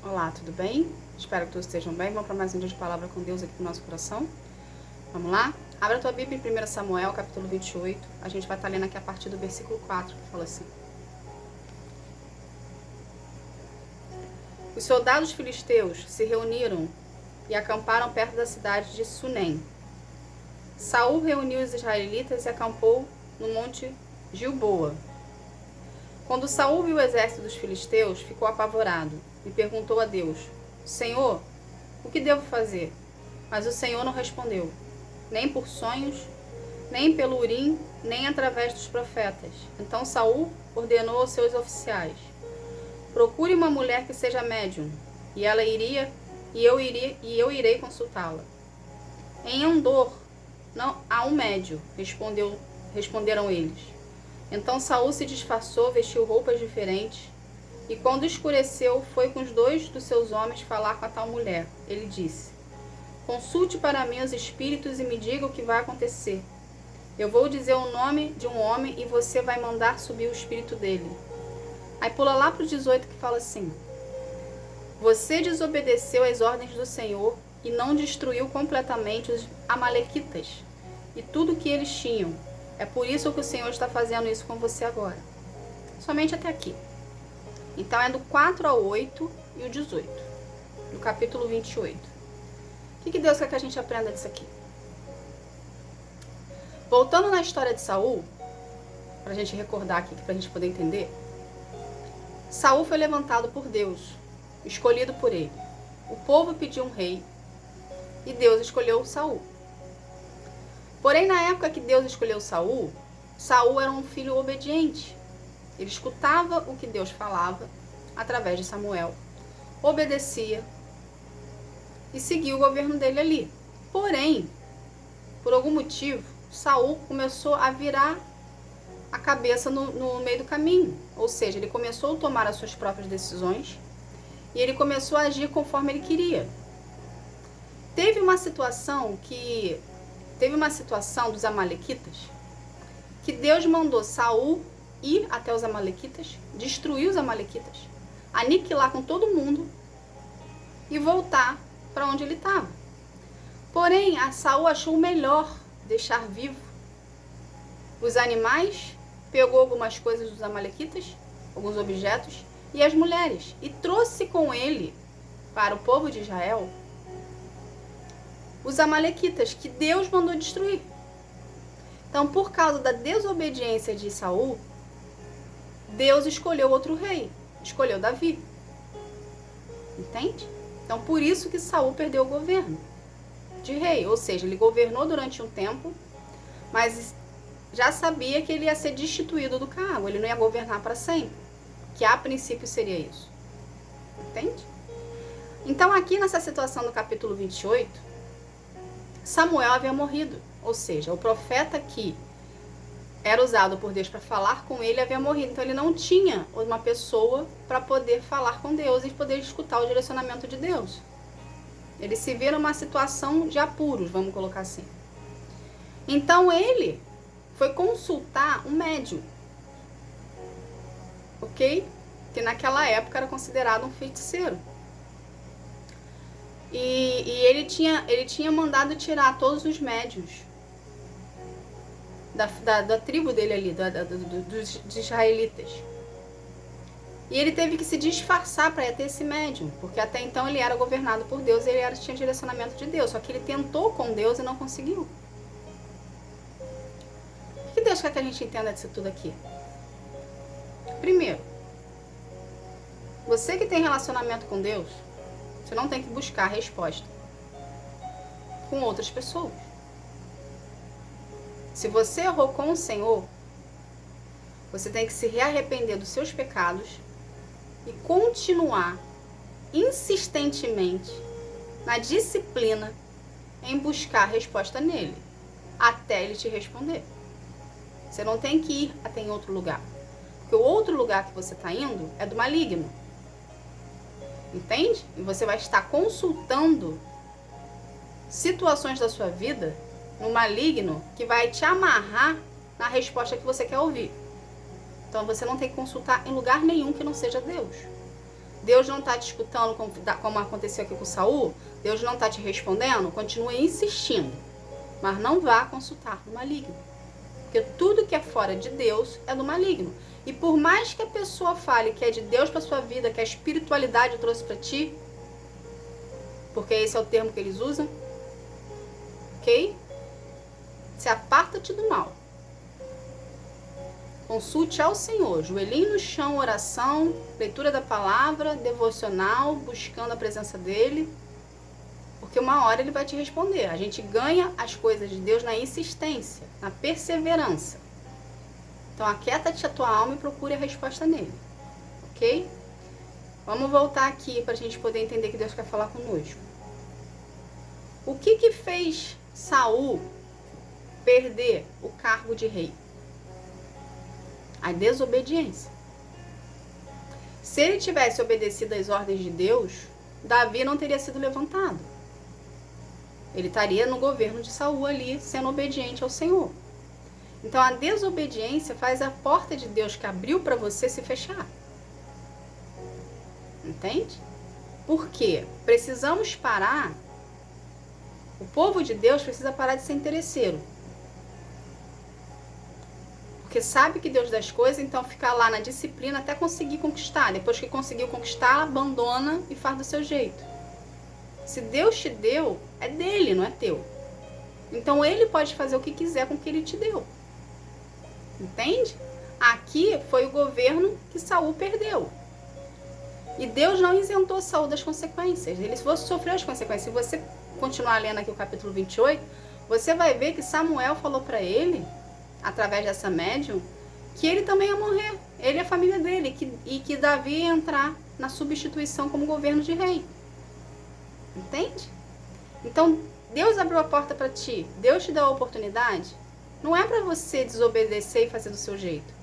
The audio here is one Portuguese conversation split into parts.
Olá, tudo bem? Espero que todos estejam bem. Vamos para mais um dia de palavra com Deus aqui no nosso coração. Vamos lá? Abra a tua Bíblia em 1 Samuel, capítulo 28. A gente vai estar lendo aqui a partir do versículo 4, que fala assim. Os soldados filisteus se reuniram e acamparam perto da cidade de Sunem. Saul reuniu os israelitas e acampou no monte Gilboa. Quando Saul viu o exército dos filisteus, ficou apavorado e perguntou a Deus: Senhor, o que devo fazer? Mas o Senhor não respondeu, nem por sonhos, nem pelo Urim, nem através dos profetas. Então Saul ordenou aos seus oficiais: procure uma mulher que seja médium, e ela iria, e eu irei consultá-la. Em Andor não há um médium, responderam eles. Então Saul se disfarçou, vestiu roupas diferentes, e quando escureceu, foi com os 2 dos seus homens falar com a tal mulher. Ele disse: consulte para mim os espíritos e me diga o que vai acontecer. Eu vou dizer o nome de um homem e você vai mandar subir o espírito dele. Aí pula lá para o 18 que fala assim: você desobedeceu às ordens do Senhor e não destruiu completamente os amalequitas e tudo o que eles tinham. É por isso que o Senhor está fazendo isso com você agora. Somente até aqui. Então é do 4 ao 8 e o 18, do capítulo 28. O que Deus quer que a gente aprenda disso aqui? Voltando na história de Saul, para a gente recordar aqui, para a gente poder entender. Saul foi levantado por Deus, escolhido por ele. O povo pediu um rei e Deus escolheu Saul. Porém, na época que Deus escolheu Saul, Saul era um filho obediente. Ele escutava o que Deus falava através de Samuel, obedecia e seguia o governo dele ali. Porém, por algum motivo, Saul começou a virar a cabeça no meio do caminho. Ou seja, ele começou a tomar as suas próprias decisões e ele começou a agir conforme ele queria. Teve uma situação dos amalequitas que Deus mandou Saul ir até os amalequitas, destruir os amalequitas, aniquilar com todo mundo e voltar para onde ele estava. Porém, a Saul achou melhor deixar vivo os animais, pegou algumas coisas dos amalequitas, alguns objetos, e as mulheres, e trouxe com ele para o povo de Israel os amalequitas que Deus mandou destruir. Então, por causa da desobediência de Saul, Deus escolheu outro rei, escolheu Davi. Entende? Então, por isso que Saul perdeu o governo de rei, ou seja, ele governou durante um tempo, mas já sabia que ele ia ser destituído do cargo, ele não ia governar para sempre, que a princípio seria isso. Entende? Então, aqui nessa situação do capítulo 28, Samuel havia morrido, ou seja, o profeta que era usado por Deus para falar com ele havia morrido, então ele não tinha uma pessoa para poder falar com Deus e poder escutar o direcionamento de Deus. Ele se vê numa situação de apuros, vamos colocar assim. Então ele foi consultar um médium, ok? Que naquela época era considerado um feiticeiro. E ele tinha mandado tirar todos os médiuns da tribo dele ali, dos israelitas. E ele teve que se disfarçar para ir até esse médium, porque até então ele era governado por Deus, ele tinha direcionamento de Deus, só que ele tentou com Deus e não conseguiu. O que Deus quer que a gente entenda disso tudo aqui? Primeiro, você que tem relacionamento com Deus, você não tem que buscar resposta com outras pessoas. Se você errou com o Senhor, você tem que se arrepender dos seus pecados e continuar insistentemente na disciplina em buscar resposta nele, até ele te responder. Você não tem que ir até em outro lugar, porque o outro lugar que você está indo é do maligno. Entende? E você vai estar consultando situações da sua vida no maligno que vai te amarrar na resposta que você quer ouvir. Então você não tem que consultar em lugar nenhum que não seja Deus. Deus não está te escutando como aconteceu aqui com Saul? Deus não está te respondendo? Continue insistindo. Mas não vá consultar no maligno. Porque tudo que é fora de Deus é do maligno. E por mais que a pessoa fale que é de Deus para sua vida, que a espiritualidade trouxe para ti, porque esse é o termo que eles usam, ok? Se aparta-te do mal. Consulte ao Senhor, joelhinho no chão, oração, leitura da palavra, devocional, buscando a presença dele, porque uma hora ele vai te responder. A gente ganha as coisas de Deus na insistência, na perseverança. Então aquieta-te a tua alma e procure a resposta nele, ok? Vamos voltar aqui para a gente poder entender que Deus quer falar conosco. O que fez Saul perder o cargo de rei? A desobediência. Se ele tivesse obedecido às ordens de Deus, Davi não teria sido levantado. Ele estaria no governo de Saul ali, sendo obediente ao Senhor. Então a desobediência faz a porta de Deus que abriu para você se fechar. Entende? Por quê? Precisamos parar. O povo de Deus precisa parar de ser interesseiro. Porque sabe que Deus dá as coisas, então fica lá na disciplina até conseguir conquistar. Depois que conseguiu conquistar, abandona e faz do seu jeito. Se Deus te deu, é dele, não é teu. Então ele pode fazer o que quiser com o que ele te deu. Entende? Aqui foi o governo que Saul perdeu. E Deus não isentou Saul das consequências. Ele sofreu as consequências. Se você continuar lendo aqui o capítulo 28, você vai ver que Samuel falou para ele, através dessa médium, que ele também ia morrer. Ele e a família dele. E que Davi ia entrar na substituição como governo de rei. Entende? Então, Deus abriu a porta para ti. Deus te deu a oportunidade. Não é para você desobedecer e fazer do seu jeito.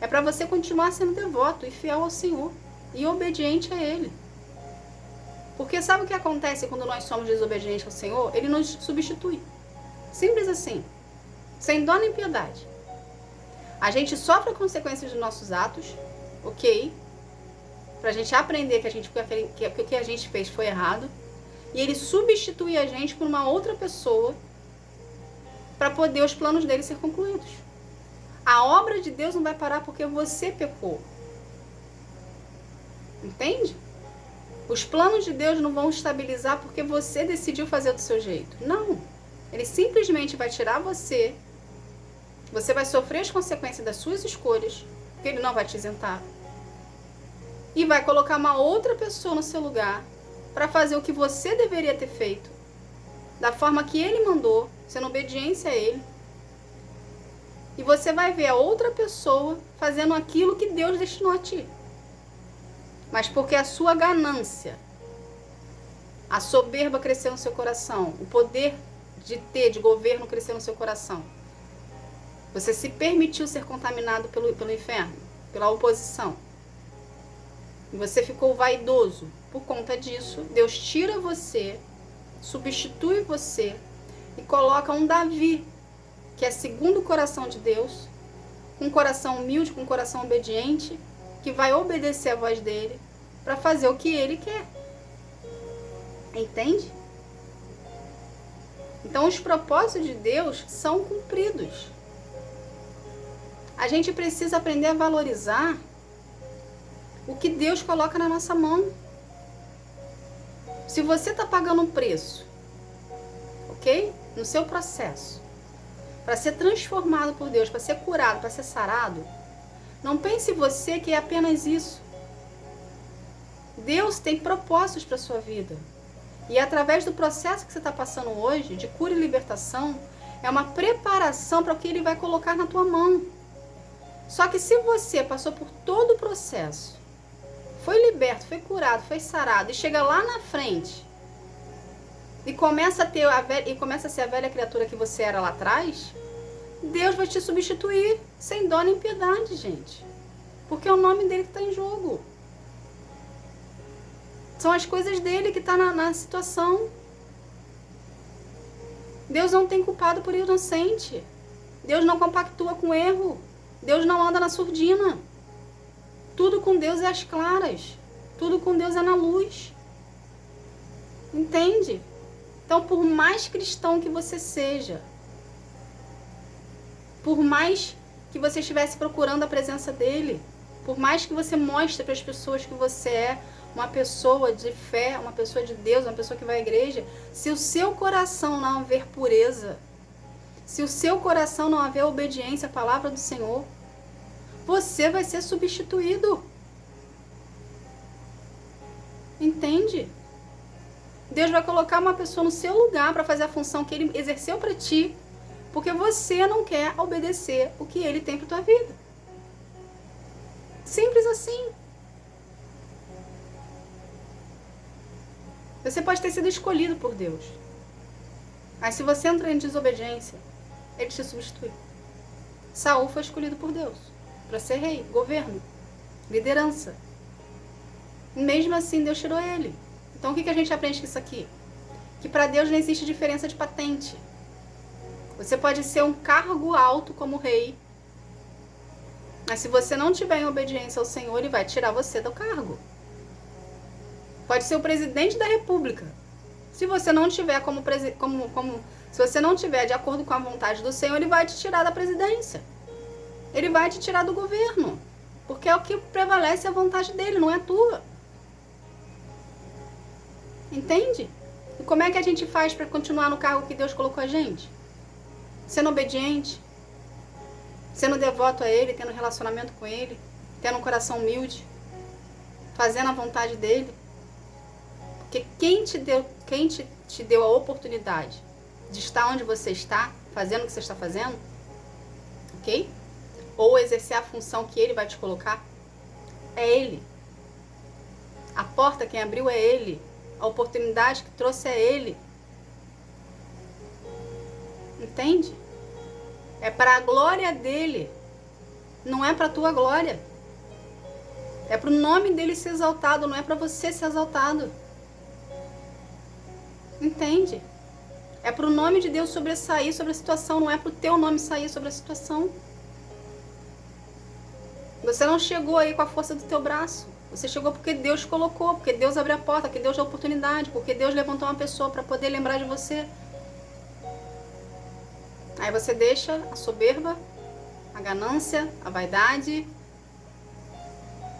É para você continuar sendo devoto e fiel ao Senhor. E obediente a Ele. Porque sabe o que acontece quando nós somos desobedientes ao Senhor? Ele nos substitui. Simples assim. Sem dó nem piedade. A gente sofre as consequências dos nossos atos, ok? Pra gente aprender que o que a gente fez foi errado. E Ele substitui a gente por uma outra pessoa para poder os planos dele ser concluídos. A obra de Deus não vai parar porque você pecou. Entende? Os planos de Deus não vão estabilizar porque você decidiu fazer do seu jeito. Não. Ele simplesmente vai tirar você. Você vai sofrer as consequências das suas escolhas, porque ele não vai te isentar. E vai colocar uma outra pessoa no seu lugar para fazer o que você deveria ter feito, da forma que ele mandou, sendo obediência a ele. E você vai ver a outra pessoa fazendo aquilo que Deus destinou a ti. Mas porque a sua ganância, a soberba cresceu no seu coração, o poder de governo cresceu no seu coração. Você se permitiu ser contaminado pelo inferno, pela oposição. E você ficou vaidoso. Por conta disso, Deus tira você, substitui você e coloca um Davi, que é segundo o coração de Deus, com um coração humilde, com um coração obediente, que vai obedecer a voz dele para fazer o que ele quer. Entende? Então os propósitos de Deus são cumpridos. A gente precisa aprender a valorizar o que Deus coloca na nossa mão. Se você está pagando um preço, ok? No seu processo, para ser transformado por Deus, para ser curado, para ser sarado, não pense você que é apenas isso. Deus tem propósitos para a sua vida. E através do processo que você está passando hoje, de cura e libertação, é uma preparação para o que Ele vai colocar na tua mão. Só que se você passou por todo o processo, foi liberto, foi curado, foi sarado, e chega lá na frente e começa a ser a velha criatura que você era lá atrás, Deus vai te substituir sem dó nem piedade, gente. Porque é o nome dele que está em jogo. São as coisas dele que estão na situação. Deus não tem culpado por inocente. Deus não compactua com erro. Deus não anda na surdina. Tudo com Deus é às claras. Tudo com Deus é na luz. Entende? Então, por mais cristão que você seja, por mais que você estivesse procurando a presença dele, por mais que você mostre para as pessoas que você é uma pessoa de fé, uma pessoa de Deus, uma pessoa que vai à igreja, se o seu coração não haver pureza, se o seu coração não haver obediência à palavra do Senhor, você vai ser substituído. Entende? Deus vai colocar uma pessoa no seu lugar para fazer a função que ele exerceu para ti, porque você não quer obedecer o que ele tem para tua vida. Simples assim. Você pode ter sido escolhido por Deus, mas se você entra em desobediência, ele te substitui. Saul foi escolhido por Deus para ser rei, governo, liderança. Mesmo assim, Deus tirou ele. Então, o que a gente aprende com isso aqui? Que para Deus não existe diferença de patente. Você pode ser um cargo alto como rei, mas se você não tiver em obediência ao Senhor, ele vai tirar você do cargo. Pode ser o presidente da república. Se você não tiver se você não tiver de acordo com a vontade do Senhor, ele vai te tirar da presidência. Ele vai te tirar do governo, porque é o que prevalece a vontade dele, não é a tua. Entende? E como é que a gente faz para continuar no cargo que Deus colocou a gente? Sendo obediente, sendo devoto a Ele, tendo relacionamento com Ele, tendo um coração humilde, fazendo a vontade dEle. Porque quem te deu a oportunidade de estar onde você está, fazendo o que você está fazendo, ok? Ou exercer a função que Ele vai te colocar, é Ele. A porta quem abriu é Ele. A oportunidade que trouxe é Ele. Entende? É para a glória dele. Não é para a tua glória. É para o nome dele ser exaltado, não é para você ser exaltado. Entende? É para o nome de Deus sobressair sobre a situação, não é para o teu nome sair sobre a situação. Você não chegou aí com a força do teu braço. Você chegou porque Deus colocou, porque Deus abriu a porta, porque Deus deu a oportunidade, porque Deus levantou uma pessoa para poder lembrar de você. Aí você deixa a soberba, a ganância, a vaidade,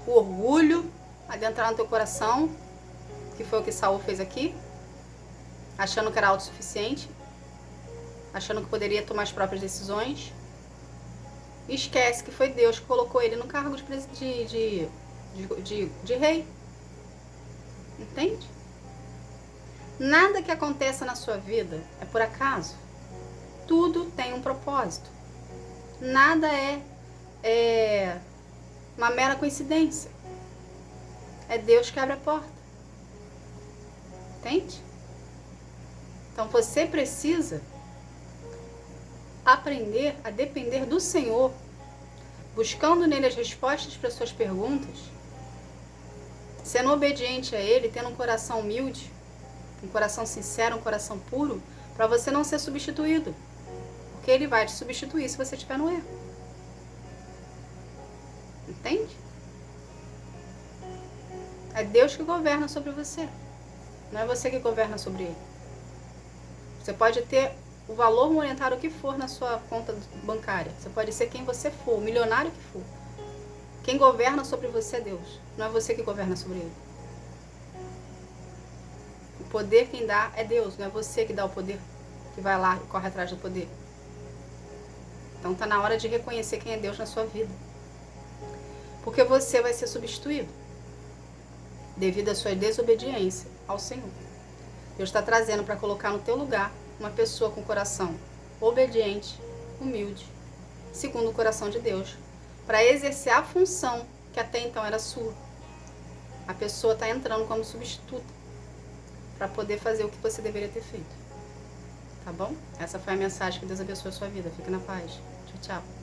o orgulho adentrar no teu coração, que foi o que Saul fez aqui, achando que era autossuficiente, achando que poderia tomar as próprias decisões. E esquece que foi Deus que colocou ele no cargo de rei. Entende? Nada que aconteça na sua vida é por acaso. Tudo tem um propósito. Nada é uma mera coincidência. É Deus que abre a porta. Entende? Então você precisa aprender a depender do Senhor, buscando nele as respostas para as suas perguntas, sendo obediente a Ele, tendo um coração humilde, um coração sincero, um coração puro, para você não ser substituído. Porque Ele vai te substituir se você estiver no erro. Entende? É Deus que governa sobre você. Não é você que governa sobre Ele. Você pode ter o valor monetário que for na sua conta bancária. Você pode ser quem você for, o milionário que for. Quem governa sobre você é Deus. Não é você que governa sobre Ele. O poder quem dá é Deus. Não é você que dá o poder, que vai lá e corre atrás do poder. Então tá na hora de reconhecer quem é Deus na sua vida. Porque você vai ser substituído devido à sua desobediência ao Senhor. Deus está trazendo para colocar no teu lugar uma pessoa com coração obediente, humilde, segundo o coração de Deus, para exercer a função que até então era sua. A pessoa está entrando como substituta para poder fazer o que você deveria ter feito. Tá bom? Essa foi a mensagem. Que Deus abençoe a sua vida. Fique na paz. Tchau, tchau.